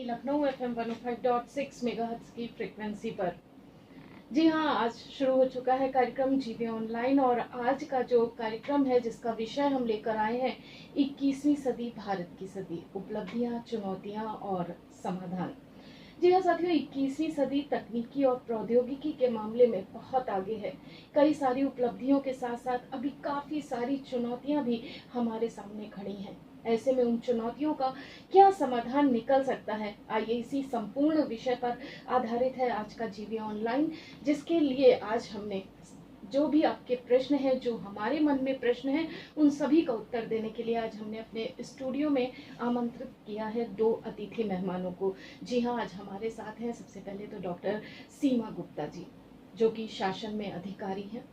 Lucknow FM 105.6 megahertz की frequency पर। जी हाँ, आज शुरू हो चुका है कार्यक्रम जीवे ऑनलाइन और आज का जो कार्यक्रम है जिसका विषय हम लेकर आए हैं 21वीं सदी भारत की सदी, उपलब्धियां, चुनौतियां और समाधान। जी हाँ साथियों, 21वीं सदी तकनीकी और प्रौद्योगिकी के मामले में बहुत आगे है। कई सारी उपलब्धियों के साथ साथ अभी काफी सारी चुनौतियां भी हमारे सामने खड़ी हैं। ऐसे में उन चुनौतियों का क्या समाधान निकल सकता है, आइए इसी संपूर्ण विषय पर आधारित है आज का जीवे ऑनलाइन, जिसके लिए आज हमने जो भी आपके प्रश्न हैं, जो हमारे मन में प्रश्न हैं, उन सभी का उत्तर देने के लिए आज हमने अपने स्टूडियो में आमंत्रित किया है 2 अतिथि मेहमानों को। जी हाँ, आज हमारे साथ हैं सबसे पहले तो डॉक्टर सीमा गुप्ता जी, जो कि शासन में अधिकारी हैं।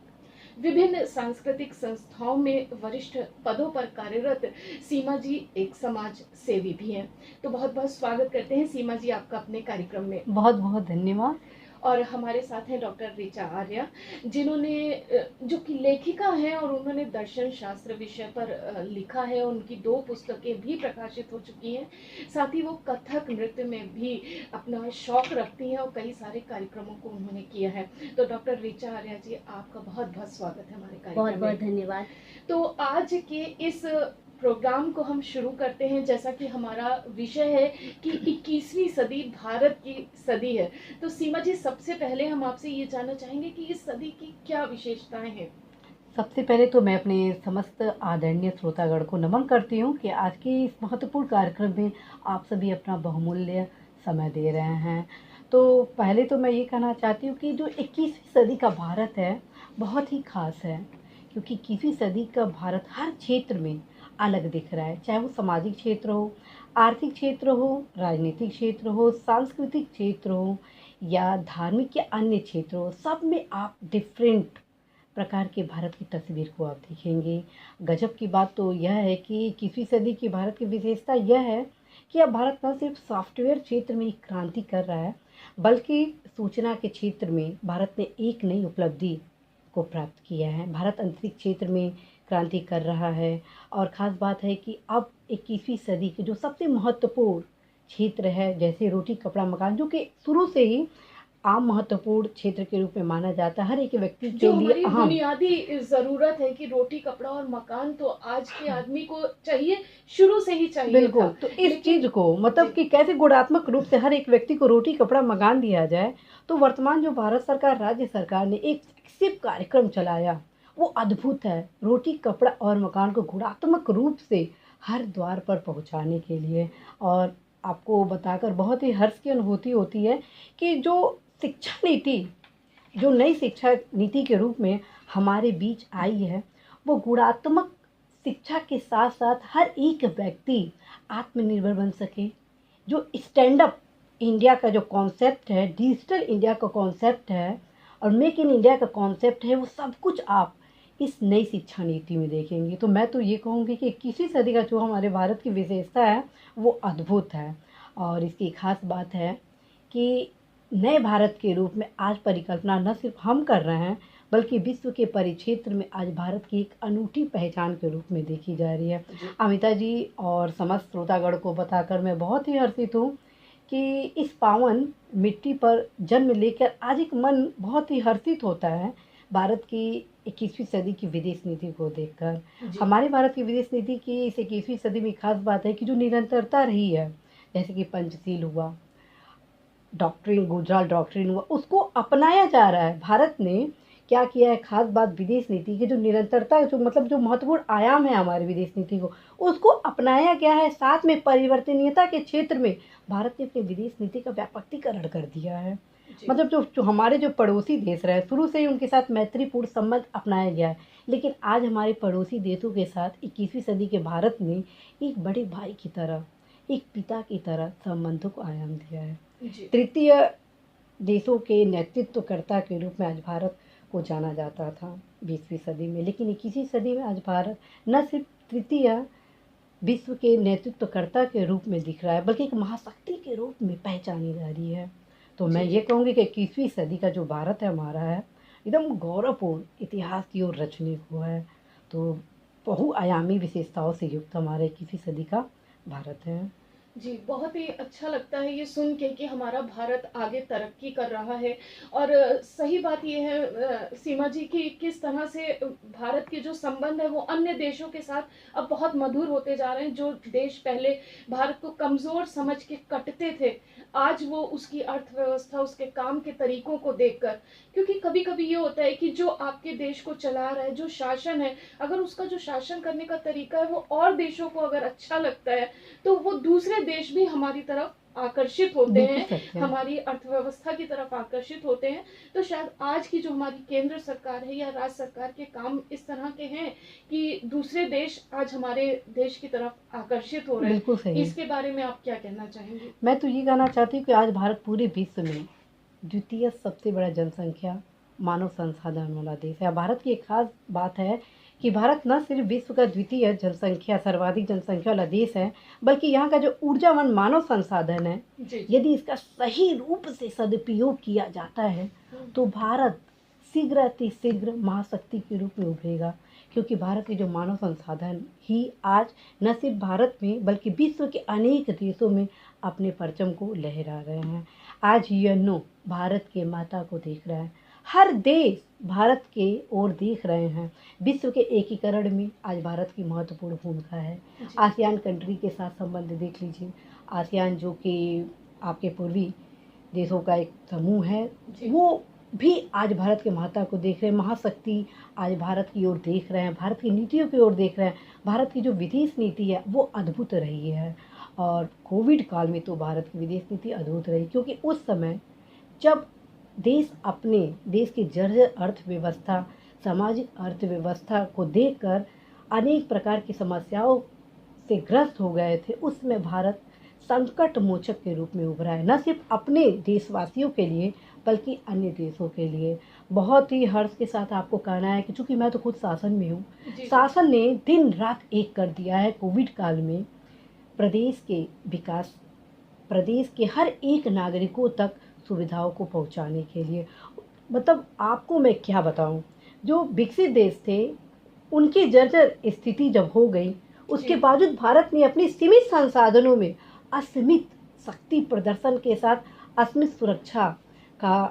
विभिन्न सांस्कृतिक संस्थाओं में वरिष्ठ पदों पर कार्यरत सीमा जी एक समाज सेवी भी हैं। तो बहुत बहुत स्वागत करते हैं सीमा जी आपका अपने कार्यक्रम में। बहुत बहुत धन्यवाद। और हमारे साथ हैं डॉक्टर ऋचा आर्या, जिन्होंने जो कि लेखिका हैं और उन्होंने दर्शन शास्त्र विषय पर लिखा है। उनकी 2 पुस्तकें भी प्रकाशित हो चुकी हैं। साथ ही वो कथक नृत्य में भी अपना शौक रखती हैं और कई सारे कार्यक्रमों को उन्होंने किया है। तो डॉक्टर ऋचा आर्या जी, आपका बहुत बहुत स्वागत है हमारे कार्यक्रम में। बहुत बहुत धन्यवाद। तो आज के इस प्रोग्राम को हम शुरू करते हैं। जैसा कि हमारा विषय है कि 21वीं सदी भारत की सदी है, तो सीमा जी सबसे पहले हम आपसे ये जानना चाहेंगे कि इस सदी की क्या विशेषताएं हैं। सबसे पहले तो मैं अपने समस्त आदरणीय श्रोतागण को नमन करती हूँ कि आज के इस महत्वपूर्ण कार्यक्रम में आप सभी अपना बहुमूल्य समय दे रहे हैं। तो पहले तो मैं ये कहना चाहती हूँ कि जो 21वीं सदी का भारत है बहुत ही खास है, क्योंकि 21वीं सदी का भारत हर क्षेत्र में अलग दिख रहा है। चाहे वो सामाजिक क्षेत्र हो, आर्थिक क्षेत्र हो, राजनीतिक क्षेत्र हो, सांस्कृतिक क्षेत्र हो या धार्मिक या अन्य क्षेत्र हो, सब में आप डिफरेंट प्रकार के भारत की तस्वीर को आप देखेंगे। गजब की बात तो यह है कि 21वीं सदी की भारत की विशेषता यह है कि अब भारत न सिर्फ सॉफ्टवेयर क्षेत्र में एक क्रांति कर रहा है, बल्कि सूचना के क्षेत्र में भारत ने एक नई उपलब्धि को प्राप्त किया है। भारत अंतरिक्ष क्षेत्र में क्रांति कर रहा है और ख़ास बात है कि अब 21वीं सदी के जो सबसे महत्वपूर्ण क्षेत्र है, जैसे रोटी कपड़ा मकान, जो कि शुरू से ही आम महत्वपूर्ण क्षेत्र के रूप में माना जाता है, हर एक व्यक्ति के लिए अहम बुनियादी जरूरत है कि रोटी कपड़ा और मकान तो आज के आदमी को चाहिए, शुरू से ही चाहिए। बिल्कुल। तो इस चीज को मतलब कि कैसे गुणात्मक रूप से हर एक व्यक्ति को रोटी कपड़ा मकान दिया जाए, तो वर्तमान जो भारत सरकार, राज्य सरकार ने एक फ्लैगशिप कार्यक्रम चलाया, वो अद्भुत है। रोटी कपड़ा और मकान को गुणात्मक रूप से हर द्वार पर पहुंचाने के लिए। और आपको बताकर बहुत ही हर्ष की अनुभूति होती है कि जो शिक्षा नीति, जो नई शिक्षा नीति के रूप में हमारे बीच आई है, वो गुणात्मक शिक्षा के साथ साथ हर एक व्यक्ति आत्मनिर्भर बन सके। जो स्टैंड अप इंडिया का जो कॉन्सेप्ट है, डिजिटल इंडिया का कॉन्सेप्ट है और मेक इन इंडिया का कॉन्सेप्ट है, वो सब कुछ आप इस नई शिक्षा नीति में देखेंगे। तो मैं तो ये कहूँगी कि 21वीं सदी का जो हमारे भारत की विशेषता है वो अद्भुत है। और इसकी खास बात है कि नए भारत के रूप में आज परिकल्पना न सिर्फ हम कर रहे हैं, बल्कि विश्व के परिक्षेत्र में आज भारत की एक अनूठी पहचान के रूप में देखी जा रही है। अमिता जी और समस्त श्रोतागण को बताकर मैं बहुत ही हर्षित हूँ कि इस पावन मिट्टी पर जन्म लेकर आज एक मन बहुत ही हर्षित होता है भारत की 21वीं सदी की विदेश नीति को देखकर। हमारे भारत की विदेश नीति की इस 21वीं सदी में खास बात है कि जो निरंतरता रही है, जैसे कि पंचशील हुआ, डॉक्ट्रिन, गुजराल डॉक्ट्रिन हुआ, उसको अपनाया जा रहा है। भारत ने क्या किया है, खास बात विदेश नीति की जो निरंतरता, जो मतलब जो महत्वपूर्ण आयाम है हमारी विदेश नीति को, उसको अपनाया गया है। साथ में परिवर्तनीयता के क्षेत्र में भारत ने अपनी विदेश नीति का व्यापकीकरण कर दिया है। मतलब जो हमारे जो पड़ोसी देश रहे, शुरू से ही उनके साथ मैत्रीपूर्ण संबंध अपनाया गया है, लेकिन आज हमारे पड़ोसी देशों के साथ 21वीं सदी के भारत ने एक बड़े भाई की तरह, एक पिता की तरह संबंधों को आयाम दिया है। तृतीय देशों के नेतृत्वकर्ता के रूप में आज भारत को जाना जाता था 20वीं सदी में, लेकिन 21वीं सदी में आज भारत न सिर्फ तृतीय विश्व के नेतृत्वकर्ता के रूप में दिख रहा है, बल्कि एक महाशक्ति के रूप में पहचानी जा रही है। तो मैं ये कहूँगी कि 21वीं सदी का जो भारत है हमारा है, एकदम गौरवपूर्ण इतिहास की ओर रचने को है। तो बहुआयामी विशेषताओं से युक्त हमारे 21वीं सदी का भारत है। जी, बहुत ही अच्छा लगता है ये सुन के कि हमारा भारत आगे तरक्की कर रहा है। और सही बात ये है सीमा जी कि किस तरह से भारत के जो संबंध है वो अन्य देशों के साथ अब बहुत मधुर होते जा रहे हैं। जो देश पहले भारत को कमज़ोर समझ के कटते थे, आज वो उसकी अर्थव्यवस्था, उसके काम के तरीकों को देखकर, क्योंकि कभी-कभी ये होता है कि जो आपके देश को चला रहा है, जो शासन है, अगर उसका जो शासन करने का तरीका है वो और देशों को अगर अच्छा लगता है, तो वो दूसरे देश भी हमारी तरफ आकर्षित होते बिल्कुल हैं, सत्य है। हमारी अर्थव्यवस्था की तरफ आकर्षित होते हैं। तो शायद आज की जो हमारी केंद्र सरकार है या राज्य सरकार के काम इस तरह के हैं कि दूसरे देश आज हमारे देश की तरफ आकर्षित हो रहे हैं। बिल्कुल सही। इसके बारे में आप क्या कहना चाहेंगे? मैं तो ये कहना चाहती हूँ कि आज भारत पूरे विश्व में द्वितीय सबसे बड़ा जनसंख्या मानव संसाधन वाला देश है। भारत की एक खास बात है कि भारत न सिर्फ विश्व का द्वितीय जनसंख्या सर्वाधिक जनसंख्या वाला देश है, बल्कि यहाँ का जो ऊर्जावान मानव संसाधन है, जी, यदि इसका सही रूप से सदुपयोग किया जाता है तो भारत शीघ्र अतिशीघ्र महाशक्ति के रूप में उभरेगा। क्योंकि भारत के जो मानव संसाधन ही आज न सिर्फ भारत में बल्कि विश्व के अनेक देशों में अपने परचम को लहरा रहे हैं। आज यूएनओ भारत के माता को देख रहा है, हर देश भारत के ओर देख रहे हैं। विश्व के एकीकरण में आज भारत की महत्वपूर्ण भूमिका है। आसियान कंट्री के साथ संबंध देख लीजिए। आसियान जो कि आपके पूर्वी देशों का एक समूह है, वो भी आज भारत के महत्ता को देख रहे हैं। महाशक्ति आज भारत की ओर देख रहे हैं, भारत की नीतियों की ओर देख रहे हैं। भारत की जो विदेश नीति है वो अद्भुत रही है, और कोविड काल में तो भारत की विदेश नीति अद्भुत रही, क्योंकि उस समय जब देश अपने देश की जर्जर अर्थव्यवस्था, सामाजिक अर्थव्यवस्था को देखकर अनेक प्रकार की समस्याओं से ग्रस्त हो गए थे, उसमें भारत संकट मोचक के रूप में उभरा है, न सिर्फ अपने देशवासियों के लिए बल्कि अन्य देशों के लिए। बहुत ही हर्ष के साथ आपको कहना है कि चूँकि मैं तो खुद शासन में हूँ, शासन ने दिन रात एक कर दिया है कोविड काल में प्रदेश के विकास, प्रदेश के हर एक नागरिकों तक सुविधाओं को पहुंचाने के लिए। मतलब आपको मैं क्या बताऊं, जो विकसित देश थे उनकी जर्जर स्थिति जब हो गई, उसके बावजूद भारत ने अपनी सीमित संसाधनों में असीमित शक्ति प्रदर्शन के साथ असीमित सुरक्षा का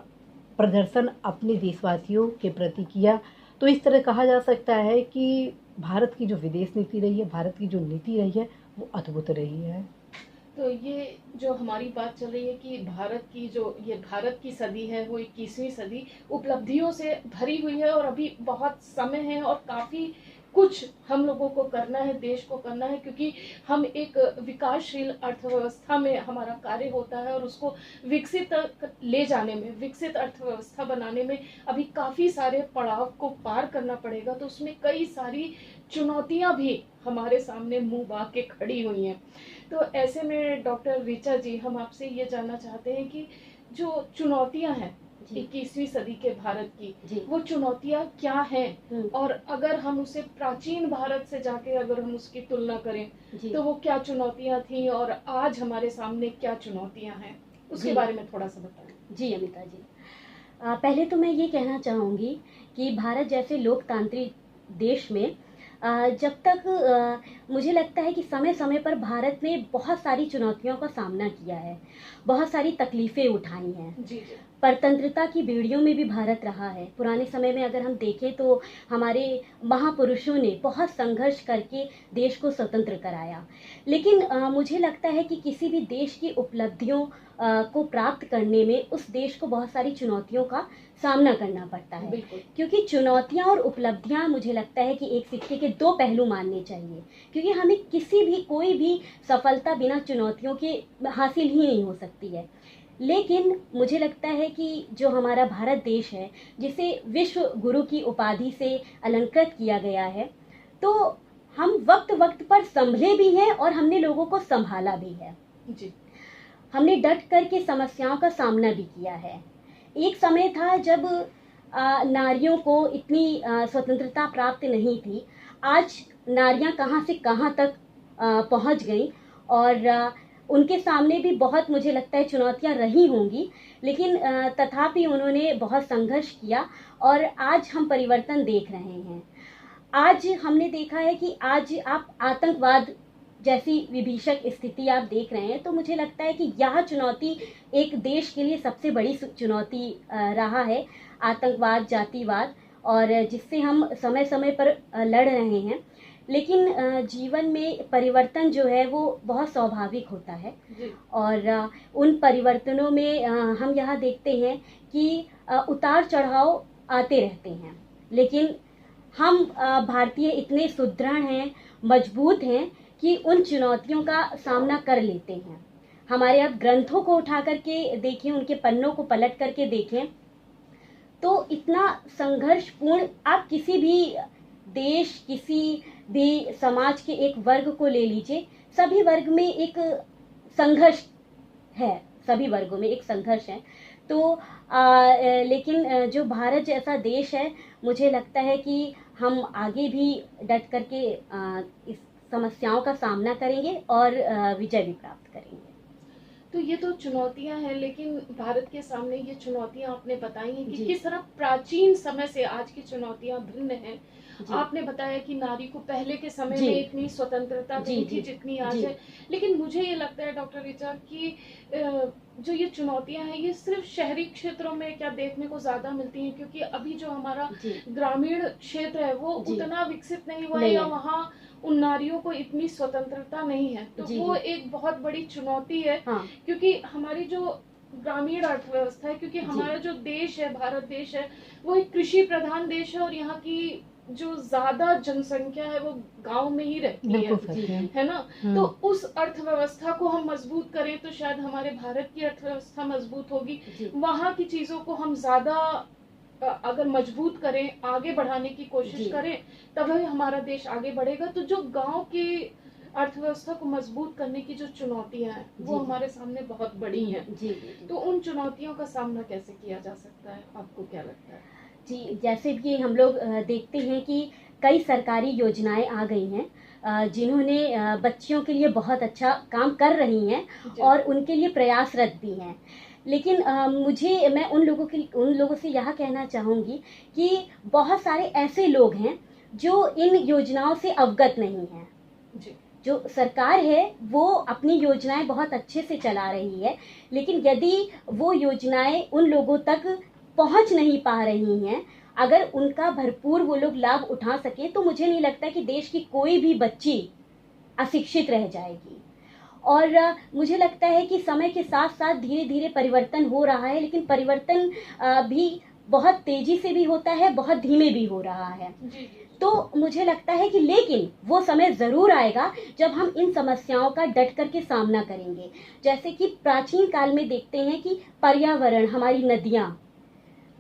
प्रदर्शन अपने देशवासियों के प्रति किया। तो इस तरह कहा जा सकता है कि भारत की जो विदेश नीति रही है, भारत की जो नीति रही है, वो अद्भुत रही है। तो ये जो हमारी बात चल रही है कि भारत की जो ये भारत की सदी है वो 21वीं सदी उपलब्धियों से भरी हुई है, और अभी बहुत समय है और काफ़ी कुछ हम लोगों को करना है, देश को करना है, क्योंकि हम एक विकासशील अर्थव्यवस्था में हमारा कार्य होता है और उसको विकसित ले जाने में, विकसित अर्थव्यवस्था बनाने में अभी काफ़ी सारे पड़ाव को पार करना पड़ेगा। तो उसमें कई सारी चुनौतियां भी हमारे सामने मुंह बांध के खड़ी हुई हैं। तो ऐसे में डॉक्टर ऋचा जी, हम आपसे ये जानना चाहते हैं कि जो चुनौतियां हैं 21वीं सदी के भारत की, वो चुनौतियां क्या हैं, और अगर हम उसे प्राचीन भारत से जाके अगर हम उसकी तुलना करें तो वो क्या चुनौतियां थी और आज हमारे सामने क्या चुनौतियां हैं, उसके बारे में थोड़ा सा बताएं। जी अमिता जी, पहले तो मैं ये कहना चाहूँगी कि भारत जैसे लोकतांत्रिक देश में जब तक मुझे लगता है कि समय समय पर भारत ने बहुत सारी चुनौतियों का सामना किया है, बहुत सारी तकलीफ़ें उठाई हैं। जी। परतंत्रता की बेड़ियों में भी भारत रहा है। पुराने समय में अगर हम देखें तो हमारे महापुरुषों ने बहुत संघर्ष करके देश को स्वतंत्र कराया। लेकिन मुझे लगता है कि किसी भी देश की उपलब्धियों को प्राप्त करने में उस देश को बहुत सारी चुनौतियों का सामना करना पड़ता है, क्योंकि चुनौतियां और उपलब्धियां मुझे लगता है कि एक सिक्के के दो पहलू मानने चाहिए, क्योंकि हमें कोई भी सफलता बिना चुनौतियों के हासिल ही नहीं हो सकती है। लेकिन मुझे लगता है कि जो हमारा भारत देश है, जिसे विश्व गुरु की उपाधि से अलंकृत किया गया है, तो हम वक्त वक्त पर संभले भी हैं और हमने लोगों को संभाला भी है। जी। हमने डट करके समस्याओं का सामना भी किया है। एक समय था जब नारियों को इतनी स्वतंत्रता प्राप्त नहीं थी। आज नारियां कहां से कहां तक पहुंच गई, और उनके सामने भी बहुत मुझे लगता है चुनौतियां रही होंगी, लेकिन तथापि उन्होंने बहुत संघर्ष किया और आज हम परिवर्तन देख रहे हैं। आज हमने देखा है कि आज आप आतंकवाद जैसी विभीषक स्थिति आप देख रहे हैं, तो मुझे लगता है कि यह चुनौती एक देश के लिए सबसे बड़ी चुनौती रहा है, आतंकवाद, जातिवाद, और जिससे हम समय समय पर लड़ रहे हैं। लेकिन जीवन में परिवर्तन जो है वो बहुत स्वाभाविक होता है, और उन परिवर्तनों में हम यह देखते हैं कि उतार चढ़ाव आते रहते हैं, लेकिन हम भारतीय इतने सुदृढ़ हैं, मजबूत हैं कि उन चुनौतियों का सामना कर लेते हैं। हमारे आप ग्रंथों को उठा करके देखें, उनके पन्नों को पलट करके देखें, तो इतना संघर्षपूर्ण, आप किसी भी देश, किसी भी समाज के एक वर्ग को ले लीजिए, सभी वर्ग में एक संघर्ष है, सभी वर्गों में एक संघर्ष है। तो लेकिन जो भारत जैसा देश है, मुझे लगता है कि हम आगे भी डट करके इस समस्याओं का सामना करेंगे और विजय भी प्राप्त करेंगे। तो ये तो चुनौतियां हैं, लेकिन भारत के सामने ये चुनौतियां आपने बताई हैं कि किस तरह प्राचीन समय से आज की चुनौतियां भिन्न हैं। आपने बताया कि नारी को पहले के समय में इतनी स्वतंत्रता नहीं थी जितनी आज है, लेकिन मुझे ये लगता है डॉक्टर ऋचा कि जो ये चुनौतियां हैं ये सिर्फ शहरी क्षेत्रों में क्या देखने को ज्यादा मिलती हैं, क्योंकि अभी जो हमारा ग्रामीण क्षेत्र है वो उतना विकसित नहीं हुआ है, या वहाँ उन नारियों को इतनी स्वतंत्रता नहीं है। तो वो एक बहुत बड़ी चुनौती है, क्योंकि हमारी जो ग्रामीण अर्थव्यवस्था है, क्योंकि हमारा जो देश है, भारत देश है, वो एक कृषि प्रधान देश है, और यहाँ की जो ज्यादा जनसंख्या है वो गांव में ही रहती है ना। तो उस अर्थव्यवस्था को हम मजबूत करें तो शायद हमारे भारत की अर्थव्यवस्था मजबूत होगी। वहाँ की चीजों को हम ज्यादा अगर मजबूत करें, आगे बढ़ाने की कोशिश करें, तभी हमारा देश आगे बढ़ेगा। तो जो गांव की अर्थव्यवस्था को मजबूत करने की जो चुनौतियां हैं वो हमारे सामने बहुत बड़ी हैं। तो उन चुनौतियों का सामना कैसे किया जा सकता है, आपको क्या लगता है? जी, जैसे कि हम लोग देखते हैं कि कई सरकारी योजनाएं आ गई हैं जिन्होंने बच्चियों के लिए बहुत अच्छा काम कर रही हैं और उनके लिए प्रयासरत भी हैं। लेकिन मैं उन लोगों से यह कहना चाहूँगी कि बहुत सारे ऐसे लोग हैं जो इन योजनाओं से अवगत नहीं हैं। जो सरकार है वो अपनी योजनाएं बहुत अच्छे से चला रही है, लेकिन यदि वो योजनाएं उन लोगों तक पहुंच नहीं पा रही हैं, अगर उनका भरपूर वो लोग लाभ उठा सके, तो मुझे नहीं लगता कि देश की कोई भी बच्ची अशिक्षित रह जाएगी। और मुझे लगता है कि समय के साथ साथ धीरे धीरे परिवर्तन हो रहा है, लेकिन परिवर्तन भी बहुत तेजी से भी होता है, बहुत धीमे भी हो रहा है। तो मुझे लगता है कि लेकिन वो समय ज़रूर आएगा जब हम इन समस्याओं का डट करके सामना करेंगे। जैसे कि प्राचीन काल में देखते हैं कि पर्यावरण, हमारी नदियाँ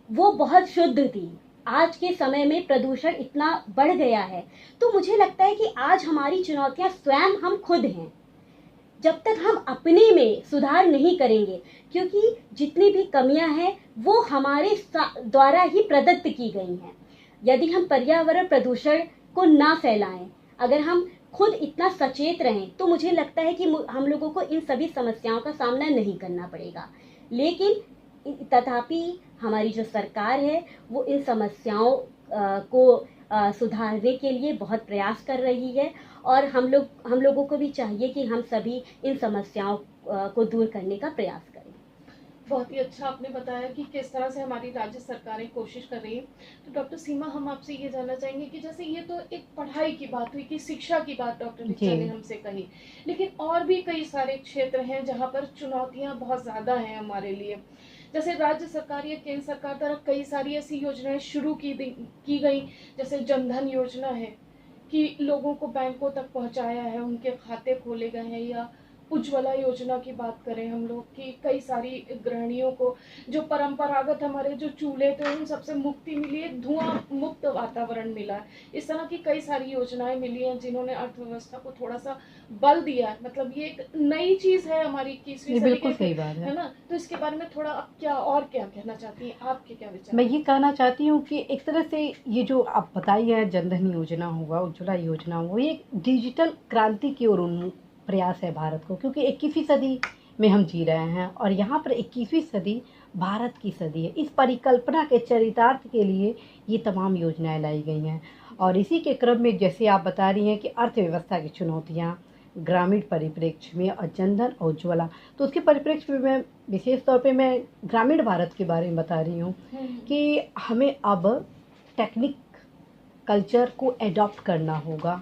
वो बहुत शुद्ध थी, आज के समय में प्रदूषण इतना बढ़ गया है। तो मुझे लगता है कि आज हमारी चुनौतियां स्वयं हम खुद हैं। जब तक हम अपने में सुधार नहीं करेंगे, क्योंकि जितनी भी कमियां हैं वो हमारे द्वारा ही प्रदत्त की गई हैं। यदि हम पर्यावरण प्रदूषण को ना फैलाएं, अगर हम खुद इतना सचेत रहें, तो मुझे लगता है कि हम लोगों को इन सभी समस्याओं का सामना नहीं करना पड़ेगा। लेकिन तथापि हमारी जो सरकार है वो इन समस्याओं को सुधारने के लिए बहुत प्रयास कर रही है, और हम लोगों को भी चाहिए कि हम सभी इन समस्याओं को दूर करने का प्रयास करें। बहुत ही अच्छा आपने बताया कि किस तरह से हमारी राज्य सरकारें कोशिश कर रही हैं। तो डॉक्टर सीमा, हम आपसे ये जानना चाहेंगे कि जैसे ये तो एक पढ़ाई की बात हुई, कि शिक्षा की बात डॉक्टर ऋचा ने हमसे कही, लेकिन और भी कई सारे क्षेत्र हैं जहाँ पर चुनौतियाँ बहुत ज़्यादा हैं हमारे लिए। जैसे राज्य सरकार या केंद्र सरकार द्वारा कई सारी ऐसी योजनाएं शुरू की गई, जैसे जनधन योजना है कि लोगों को बैंकों तक पहुंचाया है, उनके खाते खोले गए हैं, या उज्ज्वला योजना की बात करें हम लोग कि कई सारी गृहिणियों को जो परंपरागत हमारे जो चूल्हे थे उन सबसे मुक्ति मिली है, धुआं मुक्त वातावरण मिला है। इस तरह की कई सारी योजनाएं मिली हैं जिन्होंने अर्थव्यवस्था को थोड़ा सा बल दिया है। मतलब ये एक नई चीज है हमारी 21वीं सदी के, है ना। तो इसके बारे में थोड़ा आप क्या कहना चाहती हैं, आपके क्या विचार? मैं ये कहना चाहती हूँ कि एक तरह से ये जो आप बताई है, जनधन योजना हुआ, उज्ज्वला योजना हुआ, ये एक डिजिटल क्रांति की ओर प्रयास है भारत को, क्योंकि 21वीं सदी में हम जी रहे हैं और यहाँ पर 21वीं सदी भारत की सदी है। इस परिकल्पना के चरितार्थ के लिए ये तमाम योजनाएं लाई गई हैं। और इसी के क्रम में जैसे आप बता रही हैं कि अर्थव्यवस्था की चुनौतियाँ, ग्रामीण परिप्रेक्ष्य में और जनधन और उज्ज्वला, तो उसके परिप्रेक्ष्य में मैं विशेष तौर पे मैं ग्रामीण भारत के बारे में बता रही हूँ कि हमें अब टेक्निक कल्चर को एडॉप्ट करना होगा,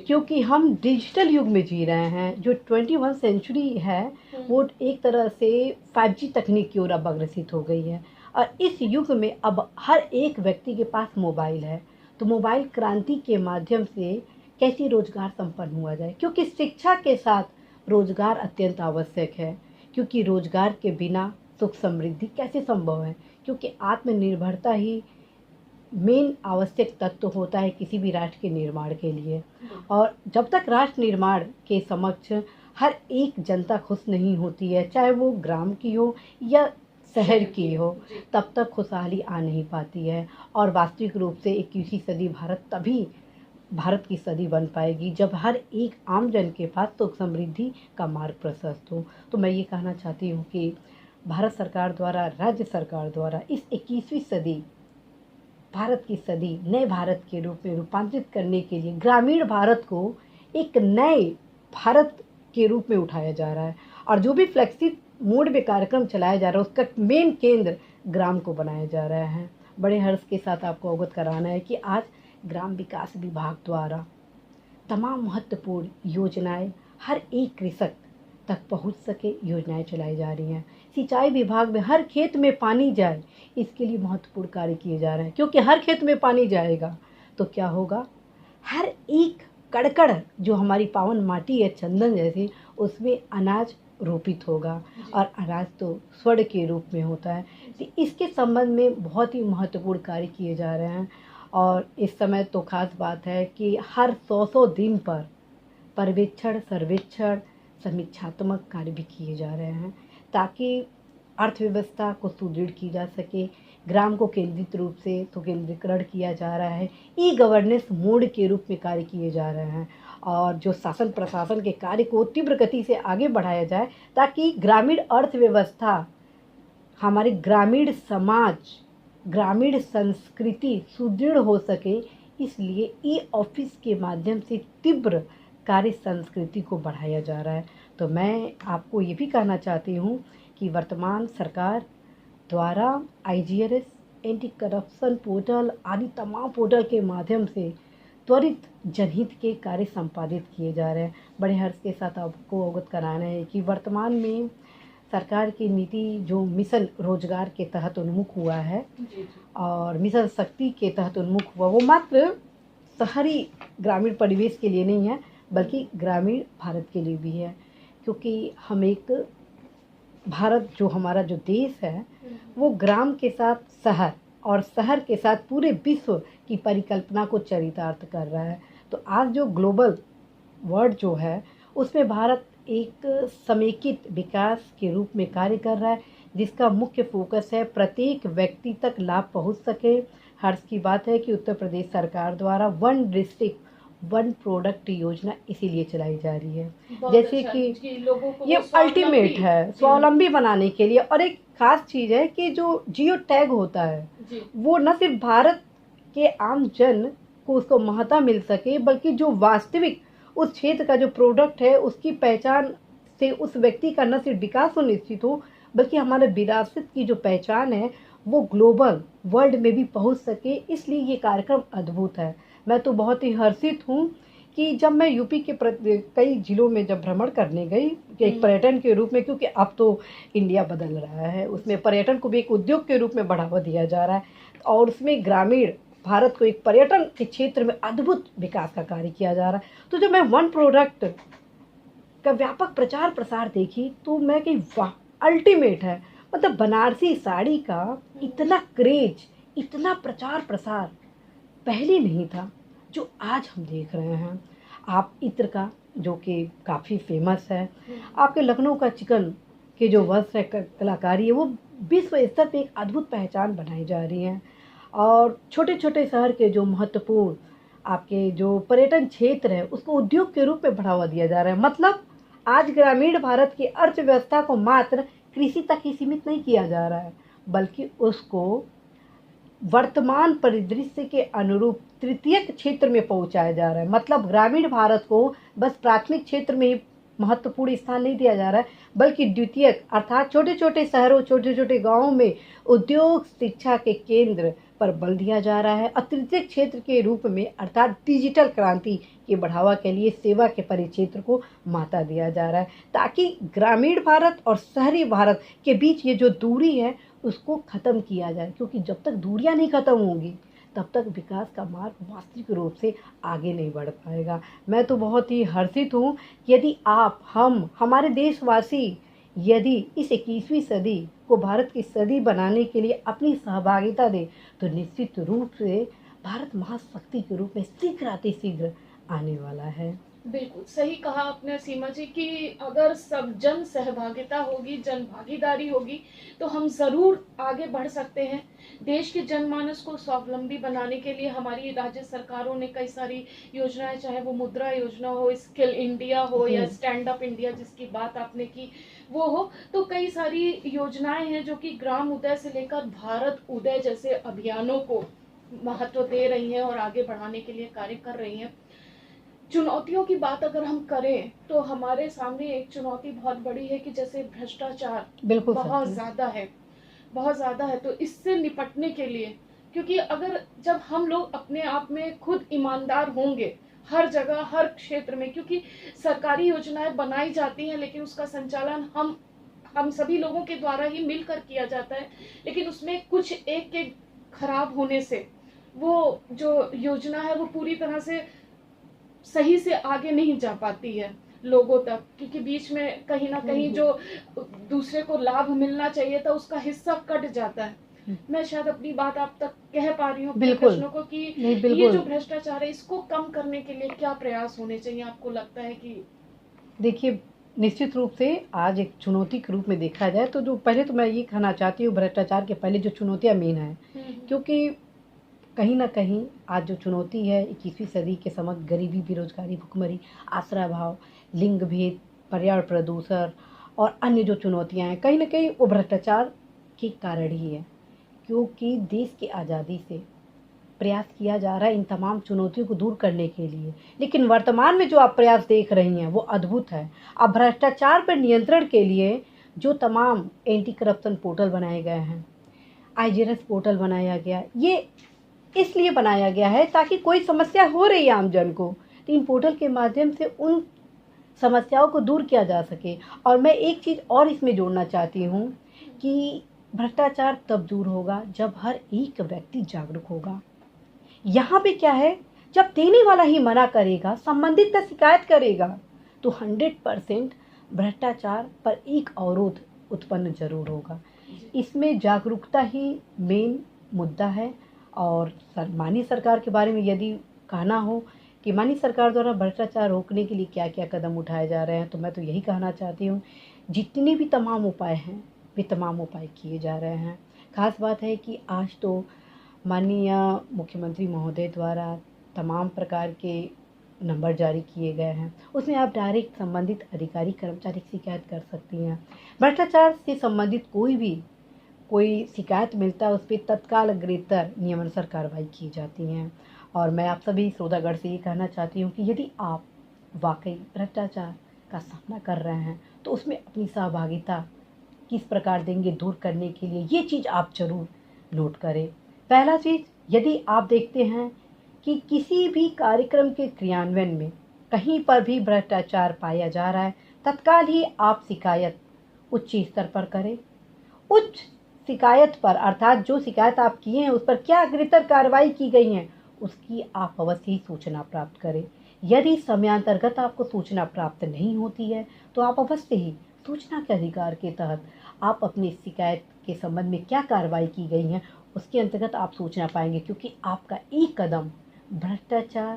क्योंकि हम डिजिटल युग में जी रहे हैं। जो 21 सेंचुरी है वो एक तरह से 5G तकनीक की ओर अब अग्रसित हो गई है, और इस युग में अब हर एक व्यक्ति के पास मोबाइल है। तो मोबाइल क्रांति के माध्यम से कैसे रोजगार संपन्न हुआ जाए, क्योंकि शिक्षा के साथ रोजगार अत्यंत आवश्यक है, क्योंकि रोजगार के बिना सुख समृद्धि कैसे संभव है, क्योंकि आत्मनिर्भरता ही मेन आवश्यक तत्व होता है किसी भी राष्ट्र के निर्माण के लिए। और जब तक राष्ट्र निर्माण के समक्ष हर एक जनता खुश नहीं होती है, चाहे वो ग्राम की हो या शहर की हो, तब तक खुशहाली आ नहीं पाती है। और वास्तविक रूप से 21वीं सदी भारत की सदी बन पाएगी जब हर एक आम जन के पास सुख समृद्धि का मार्ग प्रशस्त हो। तो मैं ये कहना चाहती हूँ कि भारत सरकार द्वारा, राज्य सरकार द्वारा इस 21वीं सदी, भारत की सदी नए भारत के रूप में रूपांतरित करने के लिए ग्रामीण भारत को एक नए भारत के रूप में उठाया जा रहा है। और जो भी फ्लेक्सी मोड में कार्यक्रम चलाया जा रहा है उसका मेन केंद्र ग्राम को बनाया जा रहा है। बड़े हर्ष के साथ आपको अवगत कराना है कि आज ग्राम विकास विभाग द्वारा तमाम महत्वपूर्ण योजनाएं हर एक कृषक तक पहुंच सके योजनाएं चलाई जा रही हैं। सिंचाई विभाग में हर खेत में पानी जाए, इसके लिए महत्वपूर्ण कार्य किए जा रहे हैं, क्योंकि हर खेत में पानी जाएगा तो क्या होगा, हर एक कड़कड़ जो हमारी पावन माटी है चंदन जैसी, उसमें अनाज रोपित होगा, और अनाज तो स्वर्ण के रूप में होता है। तो इसके संबंध में बहुत ही महत्वपूर्ण कार्य किए जा रहे हैं। और इस समय तो खास बात है कि हर 100 दिन पर पर्यवेक्षण, सर्वेक्षण, समीक्षात्मक कार्य भी किए जा रहे हैं, ताकि अर्थव्यवस्था को सुदृढ़ की जा सके। ग्राम को केंद्रित रूप से तो केंद्रीकरण किया जा रहा है, ई गवर्नेंस मोड के रूप में कार्य किए जा रहे हैं, और जो शासन प्रशासन के कार्य को तीव्र गति से आगे बढ़ाया जाए, ताकि ग्रामीण अर्थव्यवस्था, हमारे ग्रामीण समाज, ग्रामीण संस्कृति सुदृढ़ हो सके। इसलिए ई ऑफिस के माध्यम से तीव्र कार्य संस्कृति को बढ़ाया जा रहा है। तो मैं आपको ये भी कहना चाहती हूँ कि वर्तमान सरकार द्वारा IGRS, एंटी करप्शन पोर्टल आदि तमाम पोर्टल के माध्यम से त्वरित जनहित के कार्य संपादित किए जा रहे हैं। बड़े हर्ष के साथ आपको अवगत कराना है कि वर्तमान में सरकार की नीति जो मिशन रोजगार के तहत उन्मुख हुआ है और मिशन शक्ति के तहत उन्मुख हुआ, वो मात्र शहरी ग्रामीण परिवेश के लिए नहीं है, बल्कि ग्रामीण भारत के लिए भी है। क्योंकि हम एक भारत, जो हमारा जो देश है, वो ग्राम के साथ शहर और शहर के साथ पूरे विश्व की परिकल्पना को चरितार्थ कर रहा है। तो आज जो ग्लोबल वर्ल्ड जो है, उसमें भारत एक समेकित विकास के रूप में कार्य कर रहा है, जिसका मुख्य फोकस है प्रत्येक व्यक्ति तक लाभ पहुंच सके। हर्ष की बात है कि उत्तर प्रदेश सरकार द्वारा 1 डिस्ट्रिक्ट 1 प्रोडक्ट योजना इसीलिए चलाई जा रही है, जैसे कि लोगों को ये अल्टीमेट है स्वावलंबी बनाने के लिए। और एक खास चीज़ है कि जो जियो टैग होता है, वो न सिर्फ भारत के आम जन को उसको महत्ता मिल सके, बल्कि जो वास्तविक उस क्षेत्र का जो प्रोडक्ट है उसकी पहचान से उस व्यक्ति का न सिर्फ विकास सुनिश्चित हो, बल्कि हमारे विरासत की जो पहचान है वो ग्लोबल वर्ल्ड में भी पहुंच सके। इसलिए ये कार्यक्रम अद्भुत है। मैं तो बहुत ही हर्षित हूँ कि जब मैं यूपी के कई जिलों में जब भ्रमण करने गई एक पर्यटन के रूप में, क्योंकि अब तो इंडिया बदल रहा है, उसमें पर्यटन को भी एक उद्योग के रूप में बढ़ावा दिया जा रहा है, और उसमें ग्रामीण भारत को एक पर्यटन के क्षेत्र में अद्भुत विकास का कार्य किया जा रहा है। तो जब मैं 1 प्रोडक्ट का व्यापक प्रचार प्रसार देखी तो मैं कही वाह, अल्टीमेट है। मतलब बनारसी साड़ी का इतना क्रेज, इतना प्रचार प्रसार पहले नहीं था जो आज हम देख रहे हैं। आप इत्र का, जो कि काफ़ी फेमस है, आपके लखनऊ का चिकन के जो वस्त्र कलाकारी है, वो विश्व स्तर पे एक अद्भुत पहचान बनाई जा रही है। और छोटे छोटे शहर के जो महत्वपूर्ण आपके जो पर्यटन क्षेत्र है, उसको उद्योग के रूप में बढ़ावा दिया जा रहा है। मतलब आज ग्रामीण भारत की अर्थव्यवस्था को मात्र कृषि तक ही सीमित नहीं किया जा रहा है, बल्कि उसको वर्तमान परिदृश्य के अनुरूप तृतीयक क्षेत्र में पहुंचाया जा रहा है। मतलब ग्रामीण भारत को बस प्राथमिक क्षेत्र में ही महत्वपूर्ण स्थान नहीं दिया जा रहा है, बल्कि द्वितीयक अर्थात छोटे छोटे शहरों, छोटे छोटे गांवों में उद्योग शिक्षा के केंद्र पर बल दिया जा रहा है। और तृतीयक क्षेत्र के रूप में अर्थात डिजिटल क्रांति के बढ़ावा के लिए सेवा के परिक्षेत्र को माता दिया जा रहा है, ताकि ग्रामीण भारत और शहरी भारत के बीच ये जो दूरी है उसको ख़त्म किया जाए। क्योंकि जब तक दूरियां नहीं ख़त्म होंगी तब तक विकास का मार्ग वास्तविक रूप से आगे नहीं बढ़ पाएगा। मैं तो बहुत ही हर्षित हूँ यदि आप, हमारे देशवासी यदि इस 21वीं सदी को भारत की सदी बनाने के लिए अपनी सहभागिता दें तो निश्चित रूप से भारत महाशक्ति के रूप में शीघ्र आने वाला है। बिल्कुल सही कहा आपने सीमा जी कि अगर सब जन सहभागिता होगी, जन भागीदारी होगी तो हम जरूर आगे बढ़ सकते हैं। देश के जनमानस को स्वावलंबी बनाने के लिए हमारी राज्य सरकारों ने कई सारी योजनाएं, चाहे वो मुद्रा योजना हो, स्किल इंडिया हो या स्टैंड अप इंडिया जिसकी बात आपने की वो हो, तो कई सारी योजनाएं हैं जो कि ग्राम उदय से लेकर भारत उदय जैसे अभियानों को महत्व दे रही हैं और आगे बढ़ाने के लिए कार्य कर रही हैं। चुनौतियों की बात अगर हम करें तो हमारे सामने एक चुनौती बहुत बड़ी है कि जैसे भ्रष्टाचार बिल्कुल बहुत ज्यादा है। तो इससे निपटने के लिए, क्योंकि अगर जब हम लोग अपने आप में खुद ईमानदार होंगे हर जगह हर क्षेत्र में, क्योंकि सरकारी योजनाएं बनाई जाती हैं लेकिन उसका संचालन हम सभी लोगों के द्वारा ही मिलकर किया जाता है, लेकिन उसमें कुछ एक के खराब होने से वो जो योजना है वो पूरी तरह से सही से आगे नहीं जा पाती है लोगों तक, क्योंकि बीच में कहीं ना कहीं जो दूसरे को लाभ मिलना चाहिए था उसका हिस्सा कट जाता है। मैं शायद अपनी बात आप तक कह पा रही हूँ प्रश्नों को कि ये जो भ्रष्टाचार है इसको कम करने के लिए क्या प्रयास होने चाहिए आपको लगता है कि? देखिए, निश्चित रूप से आज एक चुनौती के रूप में देखा जाए तो जो पहले तो मैं ये कहना चाहती हूँ, भ्रष्टाचार के पहले जो चुनौतियाँ मेन है, क्योंकि कहीं ना कहीं आज जो चुनौती है 21वीं सदी के समग्र गरीबी, बेरोजगारी, भुखमरी, आश्रय अभाव, लिंग भेद, पर्यावरण प्रदूषण और अन्य जो चुनौतियां हैं, कहीं ना कहीं वो भ्रष्टाचार के कारण ही है। क्योंकि देश की आज़ादी से प्रयास किया जा रहा है इन तमाम चुनौतियों को दूर करने के लिए, लेकिन वर्तमान में जो आप प्रयास देख रही हैं वो अद्भुत है। अब भ्रष्टाचार पर नियंत्रण के लिए जो तमाम एंटी करप्शन पोर्टल बनाए गए हैं, IGNS पोर्टल बनाया गया, ये इसलिए बनाया गया है ताकि कोई समस्या हो रही है आम जन को तो इन पोर्टल के माध्यम से उन समस्याओं को दूर किया जा सके। और मैं एक चीज़ और इसमें जोड़ना चाहती हूँ कि भ्रष्टाचार तब दूर होगा जब हर एक व्यक्ति जागरूक होगा। यहाँ पे क्या है, जब देने वाला ही मना करेगा, संबंधित का शिकायत करेगा तो 100% भ्रष्टाचार पर एक अवरोध उत्पन्न जरूर होगा। इसमें जागरूकता ही मेन मुद्दा है। और माननीय सरकार के बारे में यदि कहना हो कि माननीय सरकार द्वारा भ्रष्टाचार रोकने के लिए क्या क्या कदम उठाए जा रहे हैं, तो मैं तो यही कहना चाहती हूँ जितने भी तमाम उपाय हैं वे तमाम उपाय किए जा रहे हैं। खास बात है कि आज तो माननीय मुख्यमंत्री महोदय द्वारा तमाम प्रकार के नंबर जारी किए गए हैं, उसमें आप डायरेक्ट संबंधित अधिकारी कर्मचारी की शिकायत कर सकती हैं। भ्रष्टाचार से संबंधित कोई शिकायत मिलता है उस पर तत्काल अग्रेतर नियमानुसार कार्रवाई की जाती हैं। और मैं आप सभी श्रोतागण से ये कहना चाहती हूँ कि यदि आप वाकई भ्रष्टाचार का सामना कर रहे हैं तो उसमें अपनी सहभागिता किस प्रकार देंगे दूर करने के लिए, ये चीज़ आप जरूर नोट करें। पहला चीज़, यदि आप देखते हैं कि किसी भी कार्यक्रम के क्रियान्वयन में कहीं पर भी भ्रष्टाचार पाया जा रहा है, तत्काल ही आप शिकायत उच्च स्तर पर करें। उच्च शिकायत पर अर्थात जो शिकायत आप किए हैं उस पर क्या अग्रेतर कार्रवाई की गई है उसकी आप अवश्य ही सूचना प्राप्त करें। यदि समयांतर्गत आपको सूचना प्राप्त नहीं होती है तो आप अवश्य ही सूचना के अधिकार के तहत आप अपनी शिकायत के संबंध में क्या कार्रवाई की गई है उसके अंतर्गत आप सूचना पाएंगे, क्योंकि आपका एक कदम भ्रष्टाचार